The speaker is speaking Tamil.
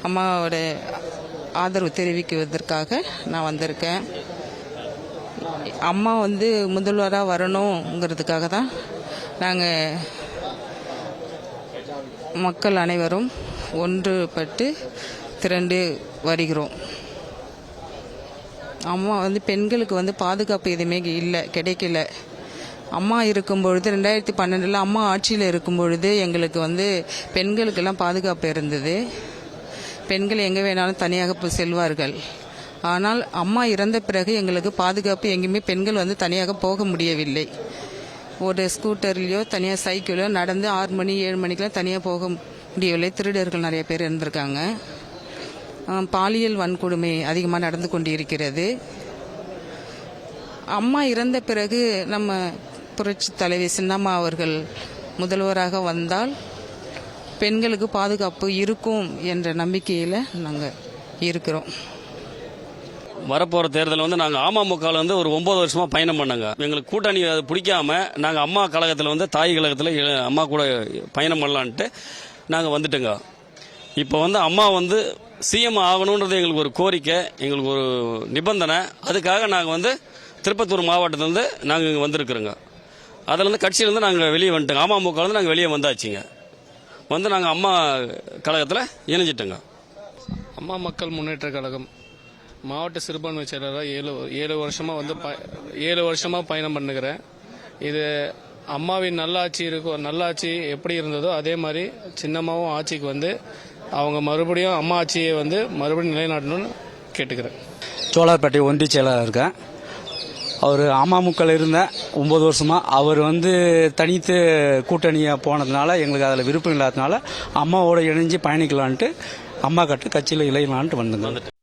அம்மாவோட ஆதரவு தெரிவிக்குவதற்காக நான் வந்திருக்கேன். அம்மா முதல்வராக வரணுங்கிறதுக்காக தான் நாங்கள் மக்கள் அனைவரும் ஒன்றுபட்டு திரண்டு வருகிறோம். அம்மா பெண்களுக்கு பாதுகாப்பு எதுவுமே கிடைக்கல. அம்மா இருக்கும் பொழுது 2012 அம்மா ஆட்சியில் இருக்கும் பொழுது எங்களுக்கு பெண்களுக்கெல்லாம் பாதுகாப்பு இருந்தது. பெண்கள் எங்கே வேணாலும் தனியாக செல்வார்கள். ஆனால் அம்மா இறந்த பிறகு எங்களுக்கு பாதுகாப்பு எங்கேயுமே பெண்கள் தனியாக போக முடியவில்லை. ஒரு ஸ்கூட்டர்லேயோ தனியாக சைக்கிளோ நடந்து 6 மணி 7 மணிக்கெலாம் தனியாக போக முடியவில்லை. திருடர்கள் நிறைய பேர் இருந்திருக்காங்க. பாலியல் வன்கொடுமை அதிகமாக நடந்து கொண்டு இருக்கிறது. அம்மா இறந்த பிறகு நம்ம புரட்சி தலைவி சின்னம்மா அவர்கள் முதல்வராக வந்தால் பெண்களுக்கு பாதுகாப்பு இருக்கும் என்ற நம்பிக்கையில் நாங்கள் இருக்கிறோம். வரப்போகிற தேர்தல் நாங்கள் அமமுகவில் ஒரு 9 வருஷமாக பயணம் பண்ணாங்க. எங்களுக்கு கூட்டணி அது பிடிக்காம நாங்கள் அம்மா கழகத்தில் தாய் கழகத்தில் அம்மா கூட பயணம் பண்ணலான்ட்டு நாங்கள் வந்துட்டோங்க. இப்போ அம்மா சிஎம் ஆகணுன்றது எங்களுக்கு ஒரு கோரிக்கை, எங்களுக்கு ஒரு நிபந்தனை. அதுக்காக நாங்கள் திருப்பத்தூர் மாவட்டத்திலேருந்து நாங்கள் இங்கே வந்திருக்கிறோங்க. அதில் கட்சியிலேருந்து நாங்கள் வெளியே வந்துட்டோங்க. அமமுகலேருந்து நாங்கள் வெளியே வந்தாச்சுங்க. நாங்கள் அம்மா கழகத்தில் இணைஞ்சிட்டோங்க. அம்மா மக்கள் முன்னேற்ற கழகம் மாவட்ட சிறுபான்மை செயலராக 7 வருஷமாக 7 வருஷமாக பயணம் பண்ணுகிறேன். இது அம்மாவின் நல்லாட்சி இருக்கும். நல்லாட்சி எப்படி இருந்ததோ அதே மாதிரி சின்னம்மாவும் ஆட்சிக்கு அவங்க மறுபடியும் அம்மா ஆட்சியை மறுபடியும் நிலைநாட்டணும்னு கேட்டுக்கிறேன். சோழார்பேட்டை ஒன்றிய செயலாளர் இருக்கேன். அவர் அமமுகவில் இருந்த 9 வருஷமாக அவர் தனித்து கூட்டணியாக போனதுனால எங்களுக்கு அதில் விருப்பம் இல்லாததுனால அம்மாவோட இணைஞ்சு பயணிக்கலான்ட்டு அம்மா கட்சியில் இணையலான்ட்டு வந்துங்க.